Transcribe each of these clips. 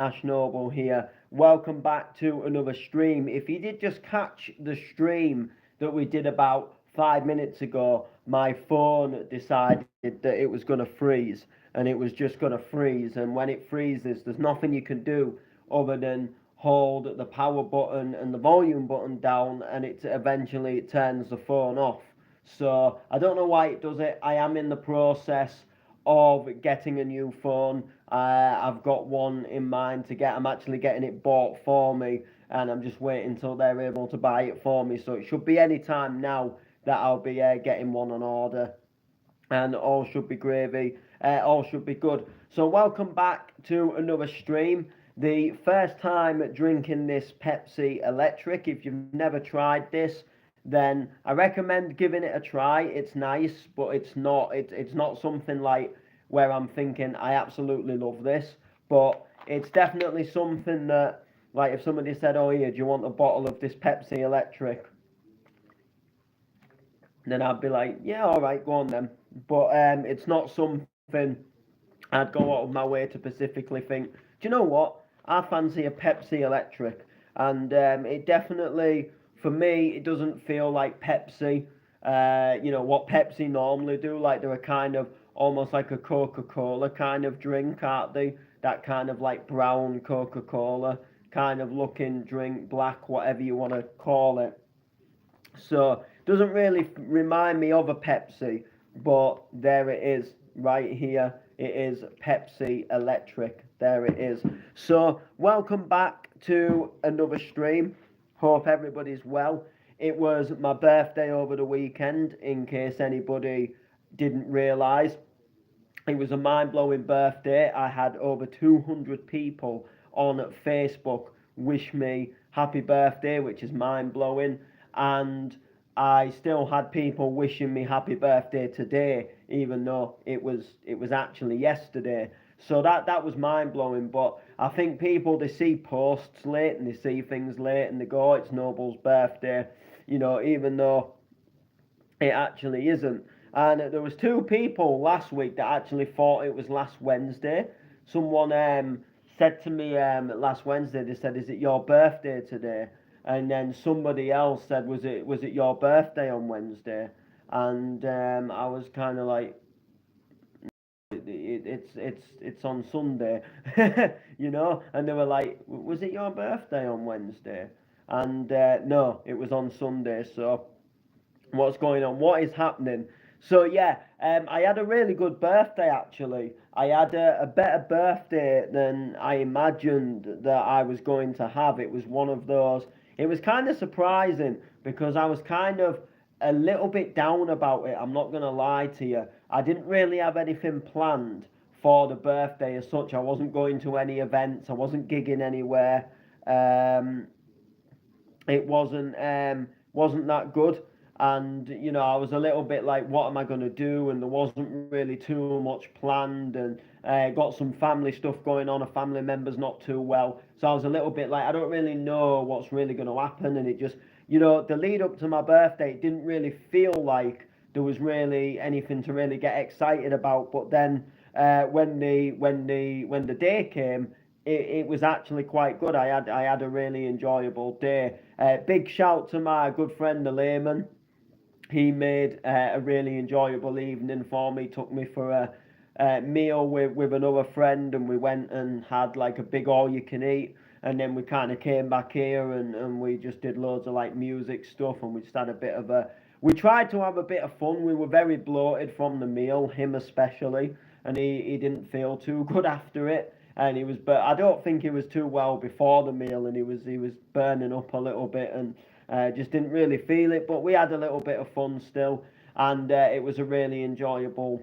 Ash Noble here. Welcome back to another stream. If you did just catch the stream that we did about 5 minutes ago, my phone decided that it was going to freeze and it was just going to freeze. And when it freezes, there's nothing you can do other than hold the power button and the volume button down, and it eventually it turns the phone off. So I don't know why it does it. I am in the process of getting a new phone. I've got one in mind to get. I'm actually getting it bought for me, and I'm just waiting until they're able to buy it for me. So it should be any time now that I'll be getting one on order, and all should be gravy. All should be good. So welcome back to another stream. The first time drinking this Pepsi Electric. If you've never tried this, then I recommend giving it a try. It's nice, but it's not something like where I'm thinking I absolutely love this. But it's definitely something that, like, if somebody said, "Oh, here, do you want a bottle of this Pepsi Electric?" then I'd be like, "Yeah, all right, go on then." But it's not something I'd go out of my way to specifically think, "Do you know what? I fancy a Pepsi Electric," and it definitely, for me, it doesn't feel like Pepsi. What Pepsi normally do, like they're a kind of almost like a Coca-Cola kind of drink, aren't they? That kind of like brown Coca-Cola kind of looking drink, black, whatever you want to call it. So doesn't really remind me of a Pepsi, but there it is right here. It is Pepsi Electric. There it is. So welcome back to another stream. Hope everybody's well. It was my birthday over the weekend, in case anybody didn't realise. It was a mind blowing birthday. I had over 200 people on Facebook wish me happy birthday, which is mind blowing. And I still had people wishing me happy birthday today, even though it was actually yesterday. So that was mind blowing. But I think people, they see posts late and they see things late and they go, "Oh, it's Noble's birthday," even though it actually isn't. And there was two people last week that actually thought it was last Wednesday. Someone said to me last Wednesday, they said, "Is it your birthday today?" And then somebody else said, "Was it your birthday on Wednesday?" And I was kind of like, it's on Sunday, And they were like, "Was it your birthday on Wednesday?" And no, it was on Sunday. So what's going on, what is happening? So yeah, I had a really good birthday actually. I had a better birthday than I imagined that I was going to have. It was one of those, it was kind of surprising because I was kind of a little bit down about it. I'm not going to lie to you. I didn't really have anything planned for the birthday as such. I wasn't going to any events, I wasn't gigging anywhere. Um, it wasn't that good, and I was a little bit like, what am I going to do? And there wasn't really too much planned, and got some family stuff going on. A family member's not too well, so I was a little bit like, I don't really know what's really going to happen. And it just, the lead up to my birthday, it didn't really feel like there was really anything to really get excited about. But then when the day came, it was actually quite good. I had a really enjoyable day. Big shout to my good friend the Layman. He made a really enjoyable evening for me. Took me for a meal with another friend, and we went and had like a big all you can eat. And then we kind of came back here, and we just did loads of like music stuff, and we just had a bit of a. We tried to have a bit of fun. We were very bloated from the meal, him especially, and he didn't feel too good after it. And he was, but I don't think he was too well before the meal, and he was burning up a little bit, and just didn't really feel it. But we had a little bit of fun still, and it was a really enjoyable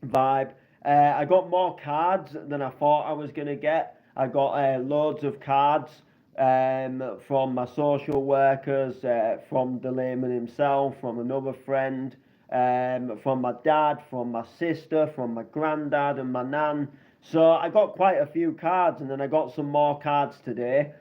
vibe. I got more cards than I thought I was going to get. I got loads of cards from my social workers, from the layman himself, from another friend, from my dad, from my sister, from my granddad and my nan. So I got quite a few cards, and then I got some more cards today.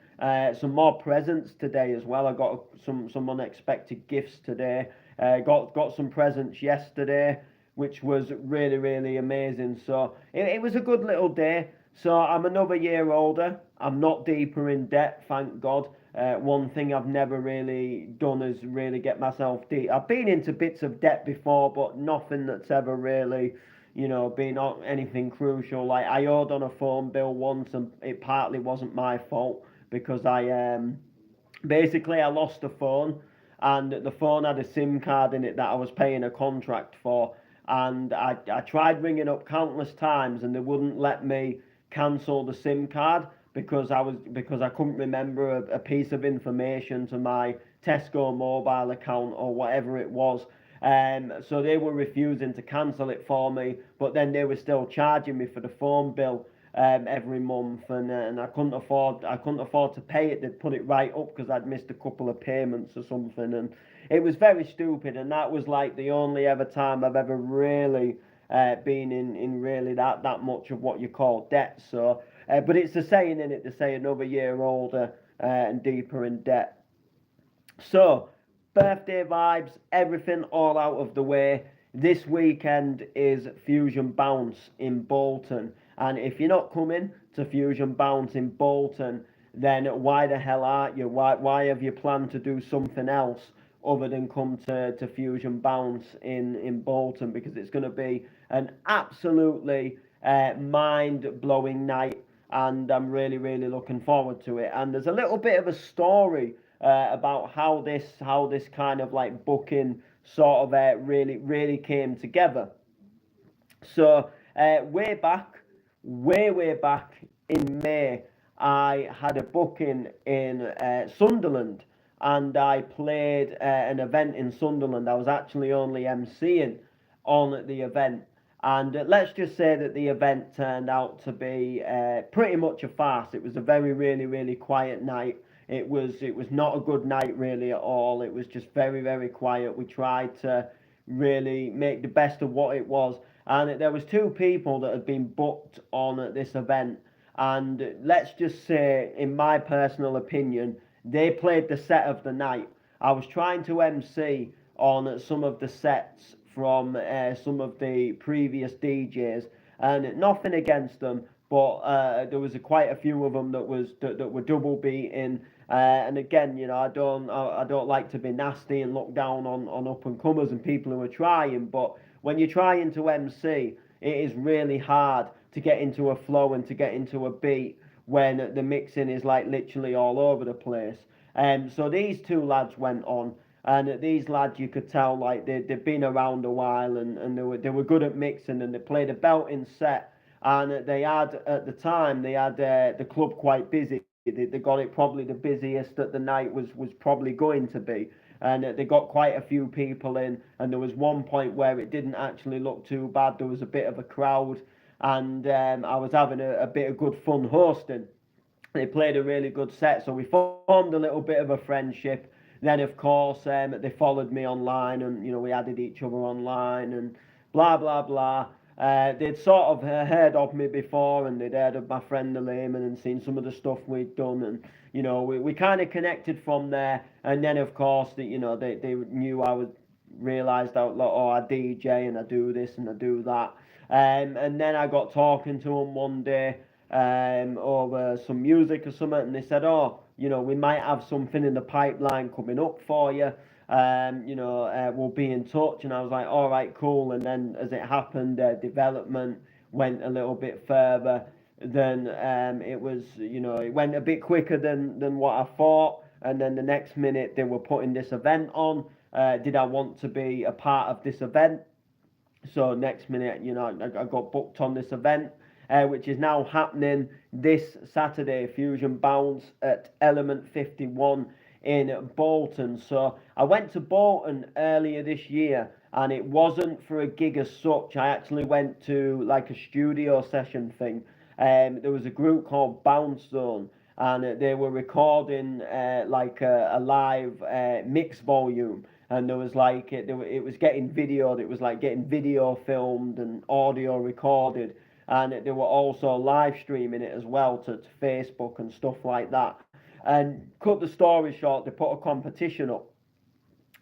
Some more presents today as well. I got some unexpected gifts today. Got some presents yesterday, which was really, really amazing. So it was a good little day. So I'm another year older. I'm not deeper in debt, thank God. One thing I've never really done is really get myself deep. I've been into bits of debt before, but nothing that's ever really, been on anything crucial. Like I owed on a phone bill once, and it partly wasn't my fault because I lost the phone, and the phone had a SIM card in it that I was paying a contract for, and I tried ringing up countless times, and they wouldn't let me cancel the SIM card because I couldn't remember a piece of information to my Tesco mobile account or whatever it was. So they were refusing to cancel it for me, but then they were still charging me for the phone bill every month, and I couldn't afford to pay it. They'd put it right up because I'd missed a couple of payments or something, and it was very stupid. And that was like the only ever time I've ever really been in really that much of what you call debt. So, but it's a saying in it to say another year older and deeper in debt. So, birthday vibes, everything all out of the way. This weekend is Fusion Bounce in Bolton. And if you're not coming to Fusion Bounce in Bolton, then why the hell aren't you? Why have you planned to do something else other than come to Fusion Bounce in Bolton? Because it's going to be an absolutely mind blowing night, and I'm really, really looking forward to it. And there's a little bit of a story about how this kind of like booking sort of really really came together. So way back in May, I had a booking in Sunderland, and I played an event in Sunderland. I was actually only emceeing on the event, and let's just say that the event turned out to be pretty much a farce. It was a very really really quiet night. It was not a good night really at all. It was just very very quiet. We tried to really make the best of what it was, and there was two people that had been booked on this event, and let's just say, in my personal opinion, they played the set of the night. I was trying to MC on some of the sets from some of the previous DJs, and nothing against them, but there was quite a few of them that were double beating. And again, I don't like to be nasty and look down on up and comers and people who are trying, but when you're trying to MC, it is really hard to get into a flow and to get into a beat when the mixing is like literally all over the place. So these two lads went on, and these lads, you could tell like they'd been around a while, and they were good at mixing, and they played a belting set. And they had, at the time, they had the club quite busy. They got it probably the busiest that the night was probably going to be, and they got quite a few people in. And there was one point where it didn't actually look too bad. There was a bit of a crowd, and I was having a bit of good fun hosting. They played a really good set, so we formed a little bit of a friendship. Then, of course, they followed me online, and we added each other online, and blah blah blah. They'd sort of heard of me before, and they'd heard of my friend the Layman and seen some of the stuff we'd done, and we kind of connected from there. And then, of course, they knew I was realised out like, oh, I DJ and I do this and I do that. And then I got talking to them one day over some music or something, and they said, oh, we might have something in the pipeline coming up for you. We'll be in touch. And I was like, all right, cool. And then as it happened, development went a little bit further. Then it went a bit quicker than what I thought. And then the next minute they were putting this event on. Did I want to be a part of this event? So next minute, I got booked on this event, which is now happening this Saturday, Fusion Bounce at Element 51 in Bolton. So I went to Bolton earlier this year, and it wasn't for a gig as such. I actually went to like a studio session thing. There was a group called Bounce Zone, and they were recording like a live mix volume. And there was like it was getting videoed. It was like getting video filmed and audio recorded, and they were also live streaming it as well to Facebook and stuff like that. And cut the story short, they put a competition up,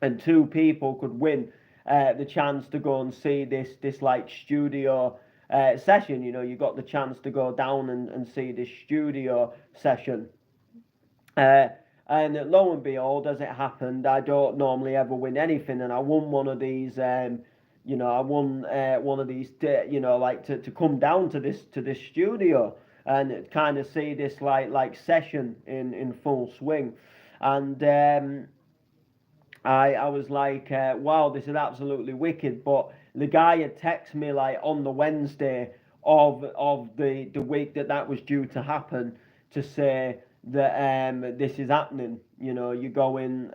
and two people could win the chance to go and see this like studio session. You got the chance to go down and see this studio session. Uh, and lo and behold, as it happened, I don't normally ever win anything, and I won one of these. I won one of these. Like to come down to this studio and kind of see this like session in full swing, and I was like, wow, this is absolutely wicked. But the guy had texted me like on the Wednesday of the week that was due to happen, to say that this is happening. You go in.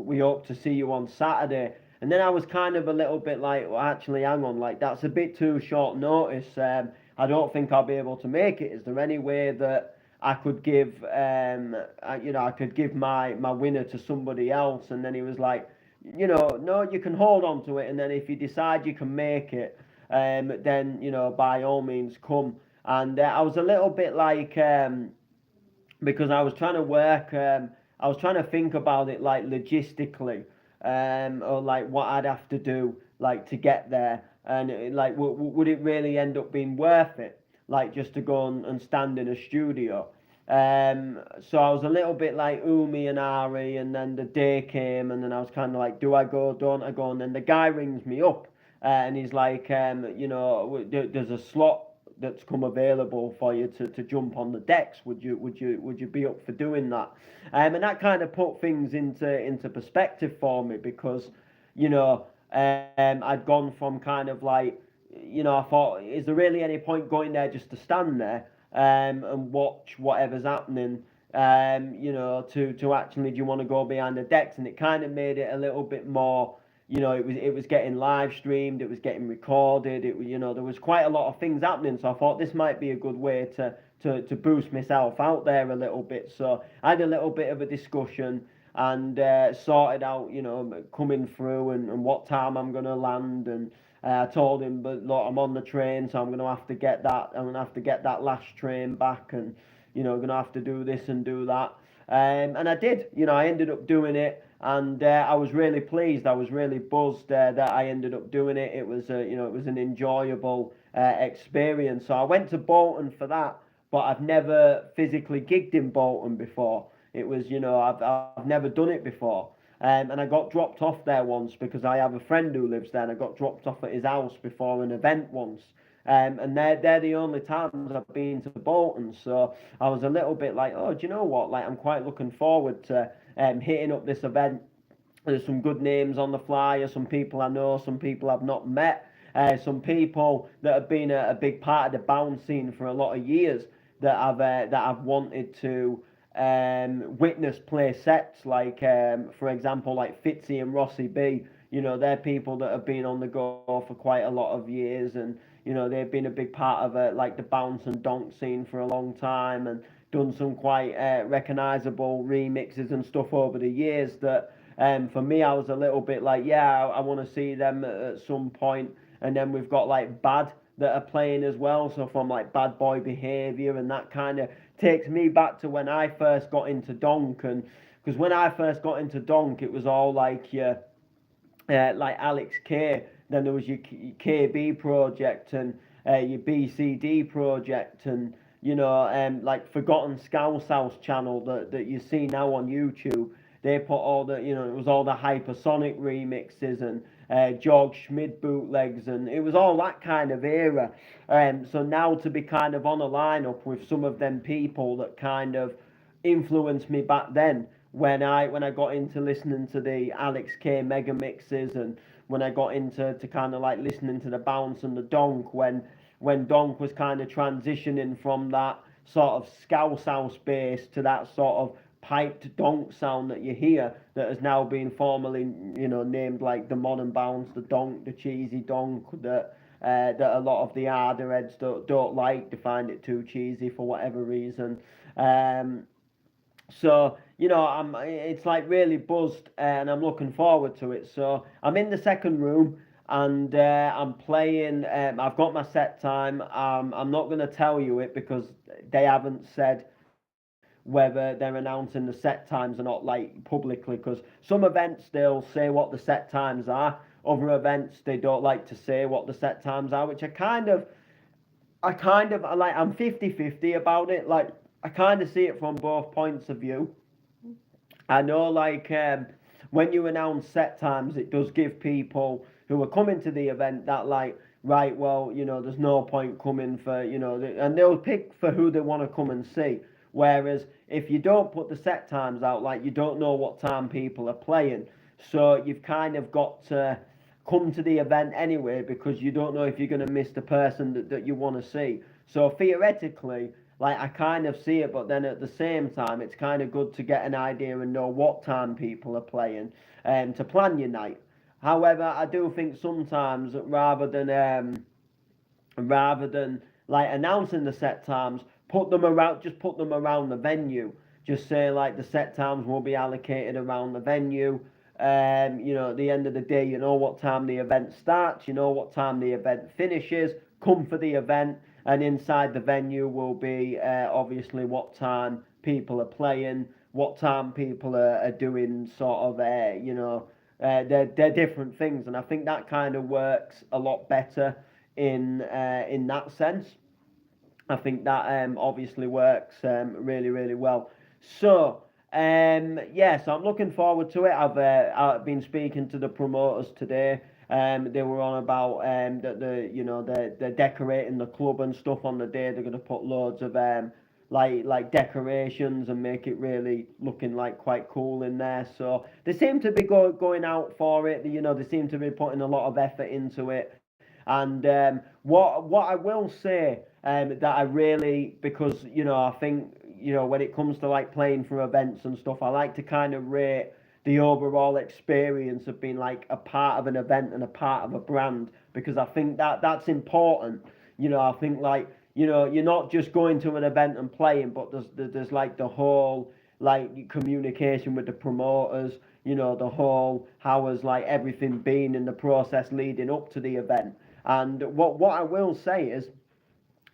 We hope to see you on Saturday. And then I was kind of a little bit like, well, actually, hang on, like that's a bit too short notice. I don't think I'll be able to make it. Is there any way that I could give, I could give my winner to somebody else? And then he was like, no, you can hold on to it, and then if you decide you can make it, then by all means come. And I was a little bit like, because I was trying to work, I was trying to think about it like logistically, or like what I'd have to do like to get there, and like would it really end up being worth it, like just to go and stand in a studio. So I was a little bit like Umi and Ari, and then the day came, and then I was kind of like, do I go, don't I go? And then the guy rings me up, and he's like, there's a slot that's come available for you to jump on the decks. Would you be up for doing that? And that kind of put things into perspective for me, because I'd gone from kind of like, I thought, is there really any point going there just to stand there and watch whatever's happening? To actually, do you want to go behind the decks? And it kind of made it a little bit more. It was getting live streamed, it was getting recorded. There was quite a lot of things happening. So I thought this might be a good way to boost myself out there a little bit. So I had a little bit of a discussion and sorted out, coming through and what time I'm gonna land. And I told him, but look, I'm on the train, so I'm gonna have to get that. I'm gonna have to get that last train back, and gonna have to do this and do that. And I did. I ended up doing it, and I was really pleased. I was really buzzed that I ended up doing it. It was it was an enjoyable experience. So I went to Bolton for that, but I've never physically gigged in Bolton before. It was, I've never done it before. And I got dropped off there once because I have a friend who lives there, and I got dropped off at his house before an event once. And they're the only times I've been to Bolton. So I was a little bit like, oh, do you know what? Like, I'm quite looking forward to hitting up this event. There's some good names on the flyer, some people I know, some people I've not met, some people that have been a big part of the bounce scene for a lot of years that I've wanted to witness play sets, like for example, like Fitzy and Rossi B. They're people that have been on the go for quite a lot of years, and they've been a big part of like the bounce and donk scene for a long time, and done some quite recognizable remixes and stuff over the years that for me, I was a little bit like, yeah, I want to see them at some point. And then we've got like Bad that are playing as well, so from like Bad Boy Behavior, and that kind of takes me back to when I first got into donk. And because when I first got into donk, it was all like your like Alex K, then there was your KB project, and your BCD project, and like Forgotten Scouse House channel that you see now on YouTube. They put all the, it was all the Hypersonic remixes, and George Schmid bootlegs, and it was all that kind of era. So now to be kind of on a lineup with some of them people that kind of influenced me back then, when I got into listening to the Alex K mega mixes, and when I got into kind of like listening to the bounce and the donk, when donk was kind of transitioning from that sort of scouse house bass to that sort of piped donk sound that you hear, that has now been formally named like the modern bounce, the donk, the cheesy donk, that a lot of the harder heads don't like. They find it too cheesy for whatever reason. So it's like really buzzed, and I'm looking forward to it. So I'm in the second room, and I'm playing. I've got my set time. I'm not going to tell you it because they haven't said whether they're announcing the set times or not, like publicly. Because some events they'll say what the set times are, other events they don't like to say what the set times are, which I'm 50-50 about it. Like, I kind of see it from both points of view. I know, like, when you announce set times, it does give people who are coming to the event that, like, right, well, there's no point coming for, and they'll pick for who they want to come and see. Whereas if you don't put the set times out, like, you don't know what time people are playing. So you've kind of got to come to the event anyway because you don't know if you're going to miss the person that you want to see. So theoretically, like, I kind of see it, but then at the same time, it's kind of good to get an idea and know what time people are playing, to plan your night. However, I do think sometimes rather than like announcing the set times, put them around the venue. Just say like the set times will be allocated around the venue. At the end of the day, you know what time the event starts, you know what time the event finishes. Come for the event, and inside the venue will be obviously what time people are playing, what time people are doing sort of they're different things, and I think that kind of works a lot better in that sense. I think that obviously works really, really well. So, so I'm looking forward to it. I've been speaking to the promoters today. They were on about that they're decorating the club and stuff on the day. They're going to put loads of like decorations and make it really looking like quite cool in there. So they seem to be going out for it. They seem to be putting a lot of effort into it. And what I will say that I really, because I think when it comes to like playing for events and stuff, I like to kind of rate the overall experience of being like a part of an event and a part of a brand, because I think that's important. I think like you're not just going to an event and playing, but there's like the whole like communication with the promoters. The whole how has like everything been in the process leading up to the event. And what I will say is,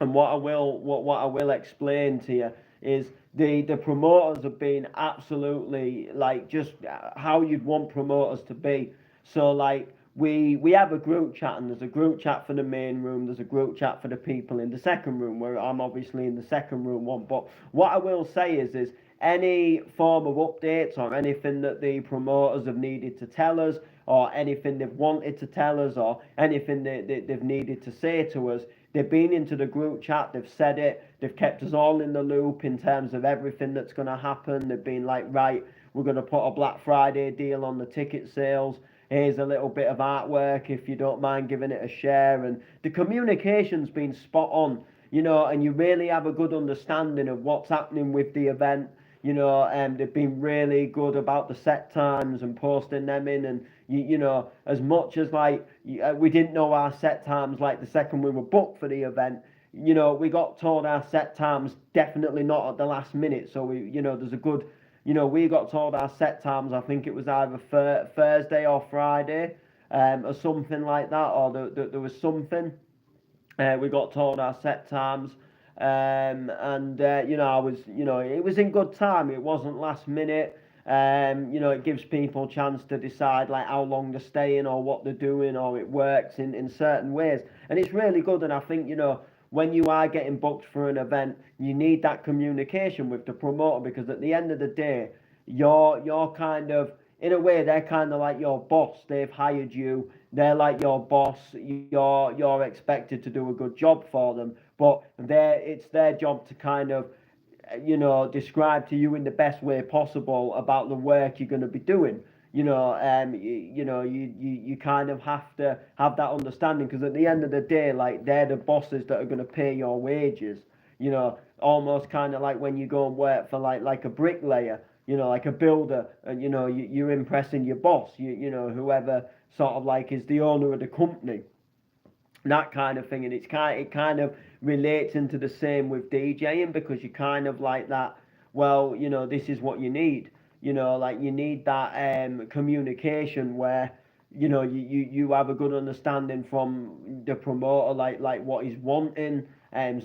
and what I will explain to you is the promoters have been absolutely like just how you'd want promoters to be. So like we have a group chat, and there's a group chat for the main room, there's a group chat for the people in the second room, where I'm obviously in the second room one. But what I will say is any form of updates or anything that the promoters have needed to tell us, or anything they've wanted to tell us, or anything they've needed to say to us, they've been into the group chat, they've said it, they've kept us all in the loop in terms of everything that's going to happen. They've been like, right, we're going to put a Black Friday deal on the ticket sales. Here's a little bit of artwork if you don't mind giving it a share. And the communication's been spot on, and you really have a good understanding of what's happening with the event. They've been really good about the set times and posting them in. And as much as like we didn't know our set times like the second we were booked for the event, we got told our set times definitely not at the last minute. So there's a good, we got told our set times. I think it was either Thursday or Friday, or something like that, or there was something. We got told our set times, and I was, it was in good time. It wasn't last minute. It gives people a chance to decide like how long they're staying or what they're doing, or it works in certain ways, and it's really good. And I think when you are getting booked for an event, you need that communication with the promoter, because at the end of the day, you're kind of, in a way, they're kind of like your boss. They've hired you. They're like your boss. You're expected to do a good job for them, but it's their job to kind of describe to you in the best way possible about the work you're going to be doing. You kind of have to have that understanding, because at the end of the day, like, they're the bosses that are going to pay your wages. Almost kind of like when you go and work for like a bricklayer, like a builder, and you're impressing your boss, whoever sort of like is the owner of the company, that kind of thing. And it kind of relates into the same with DJing, because you kind of like that. Well, this is what you need. Like, you need that communication where you have a good understanding from the promoter, like what he's wanting,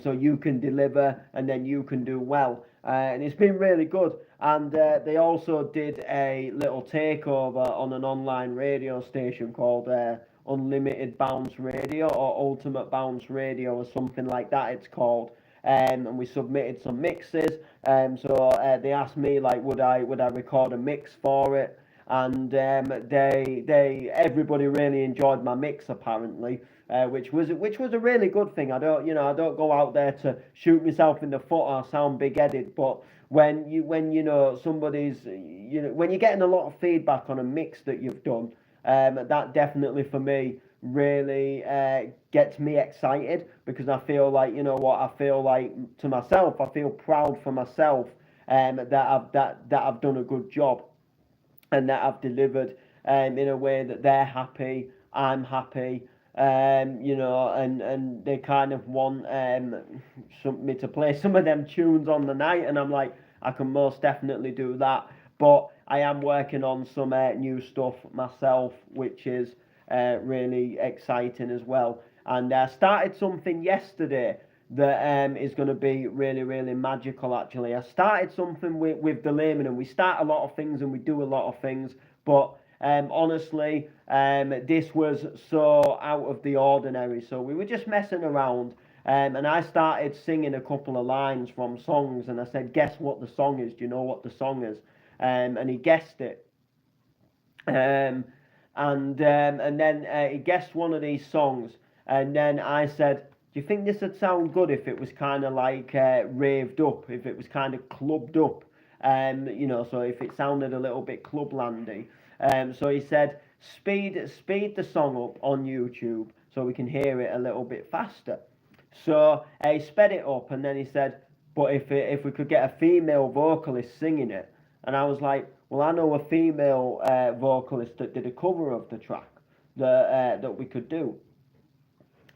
so you can deliver and then you can do well. And it's been really good. And they also did a little takeover on an online radio station called Unlimited Bounce Radio or Ultimate Bounce Radio or something like that it's called. And we submitted some mixes. So they asked me like, would I record a mix for it? And they everybody really enjoyed my mix apparently, which was a really good thing. I don't go out there to shoot myself in the foot or sound big headed, but when somebody's when you're getting a lot of feedback on a mix that you've done, that definitely for me really gets me excited because I feel like I feel like to myself, I feel proud for myself, that I've done a good job and that I've delivered in a way that they're happy, I'm happy, and they kind of want me to play some of them tunes on the night, and I'm like, I can most definitely do that. But I am working on some new stuff myself, which is really exciting as well. And I started something yesterday that is going to be really, really magical. Actually, I started something with the layman, and we start a lot of things and we do a lot of things, but honestly, this was so out of the ordinary. So we were just messing around, and I started singing a couple of lines from songs, and I said, "Guess what the song is? Do you know what the song is?" And he guessed it. Um, and then he guessed one of these songs, and then I said, "Do you think this would sound good if it was kind of like raved up, if it was kind of clubbed up, so if it sounded a little bit clublandy?" So he said, "Speed the song up on YouTube so we can hear it a little bit faster." So he sped it up, and then he said, "But if we could get a female vocalist singing it," and I was like, "Well, I know a female vocalist that did a cover of the track that we could do."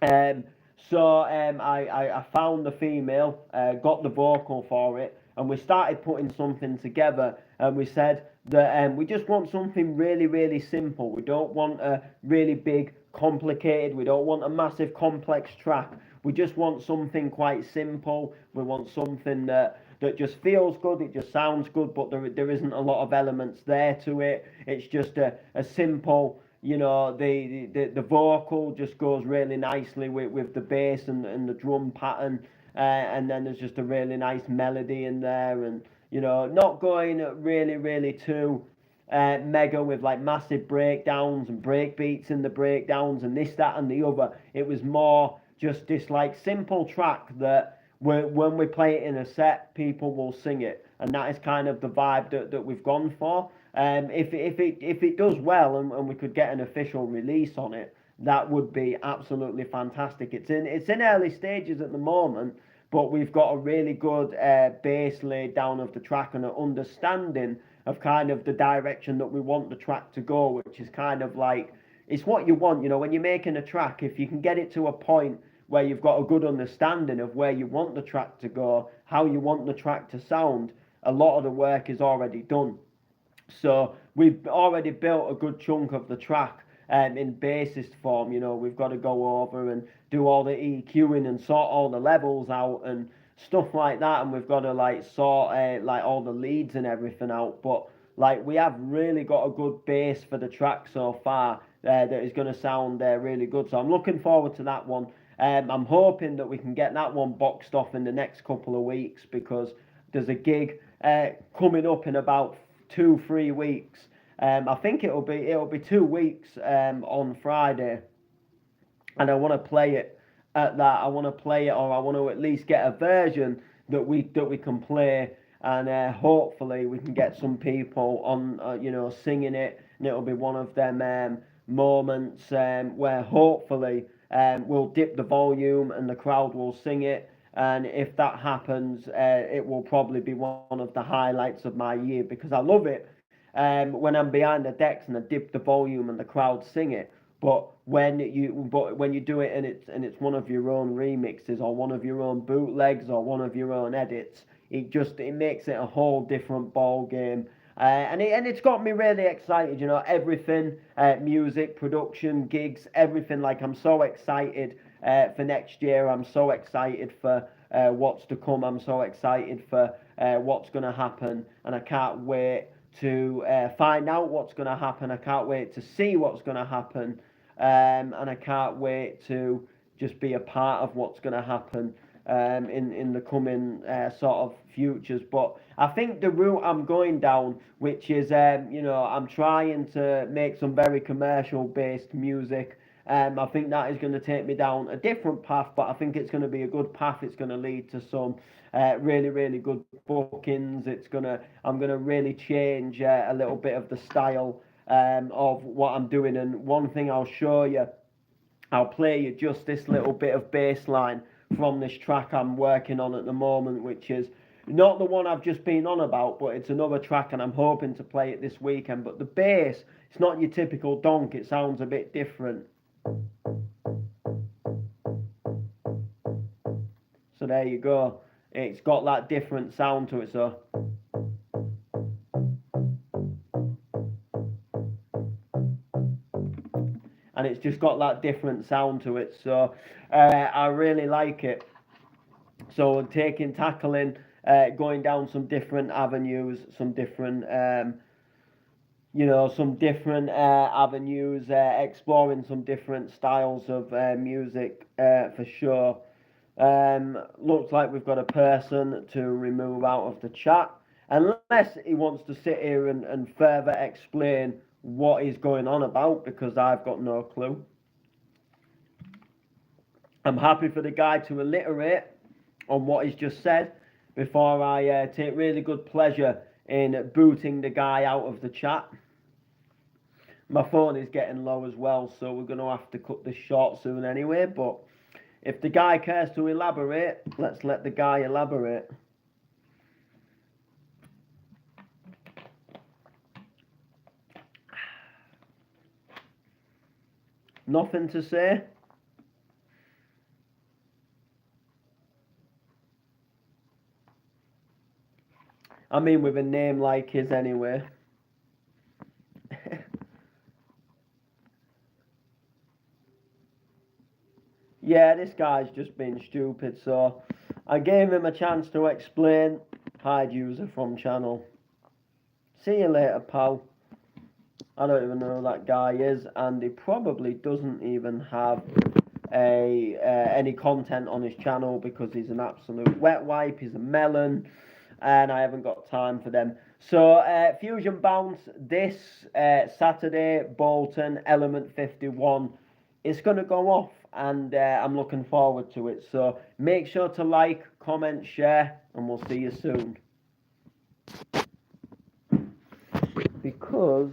Um, so I found the female, got the vocal for it, and we started putting something together. And we said that we just want something really, really simple. We don't want a really big, complicated. We don't want a massive, complex track. We just want something quite simple. We want something that just feels good. It just sounds good, but there isn't a lot of elements there to it. It's just a simple, the vocal just goes really nicely with the bass and the drum pattern, and then there's just a really nice melody in there, and not going really really too mega with like massive breakdowns and break beats in the breakdowns and this, that, and the other. It was more just this like simple track that when we play it in a set, people will sing it, and that is kind of the vibe that we've gone for. If it does well, and we could get an official release on it, that would be absolutely fantastic. It's in early stages at the moment, but we've got a really good base laid down of the track and an understanding of kind of the direction that we want the track to go, which is kind of like, it's what you want, when you're making a track. If you can get it to a point where you've got a good understanding of where you want the track to go, how you want the track to sound, a lot of the work is already done. So we've already built a good chunk of the track in bassist form. We've got to go over and do all the EQing and sort all the levels out and stuff like that, and we've got to like sort like all the leads and everything out. But like we have really got a good base for the track so far that is going to sound really good. So I'm looking forward to that one. I'm hoping that we can get that one boxed off in the next couple of weeks, because there's a gig coming up in about 2-3 weeks. I think it'll be 2 weeks on Friday, and I want to play it at that. I want to play it, or I want to at least get a version that we can play, and hopefully we can get some people on, singing it, and it'll be one of them moments where hopefully we'll dip the volume and the crowd will sing it. And if that happens, it will probably be one of the highlights of my year, because I love it when I'm behind the decks and I dip the volume and the crowd sing it. But when you do it and it's one of your own remixes or one of your own bootlegs or one of your own edits, it makes it a whole different ball game. And it's got me really excited. Everything, music, production, gigs, everything. Like, I'm so excited for next year. I'm so excited for what's to come. I'm so excited for what's going to happen, and I can't wait to find out what's going to happen. I can't wait to see what's going to happen, and I can't wait to just be a part of what's going to happen in the coming sort of futures. But I think the route I'm going down, which is I'm trying to make some very commercial based music. I think that is going to take me down a different path, but I think it's going to be a good path. It's going to lead to some really, really good bookings. I'm gonna really change a little bit of the style of what I'm doing. And one thing I'll show you, I'll play you just this little bit of bass line from this track I'm working on at the moment, which is not the one I've just been on about, but it's another track, and I'm hoping to play it this weekend. But the bass, it's not your typical donk. It sounds a bit different. So there you go. It's got that different sound to it. So and it's just got that different sound to it. So I really like it. So tackling, going down some different avenues, some different avenues, exploring some different styles of music for sure. Looks like we've got a person to remove out of the chat, unless he wants to sit here and further explain what he's going on about, because I've got no clue. I'm happy for the guy to alliterate on what he's just said before I take really good pleasure in booting the guy out of the chat. My phone is getting low as well, so we're going to have to cut this short soon anyway, but if the guy cares to elaborate, let's let the guy elaborate. Nothing to say? I mean, with a name like his anyway. Yeah, this guy's just been stupid, so I gave him a chance to explain. Hide user from channel. See you later, pal. I don't even know who that guy is, and he probably doesn't even have any content on his channel, because he's an absolute wet wipe. He's a melon, and I haven't got time for them. So Fusion Bounce this Saturday, Bolton, Element 51. It's going to go off, and I'm looking forward to it. So make sure to like, comment, share, and we'll see you soon. Because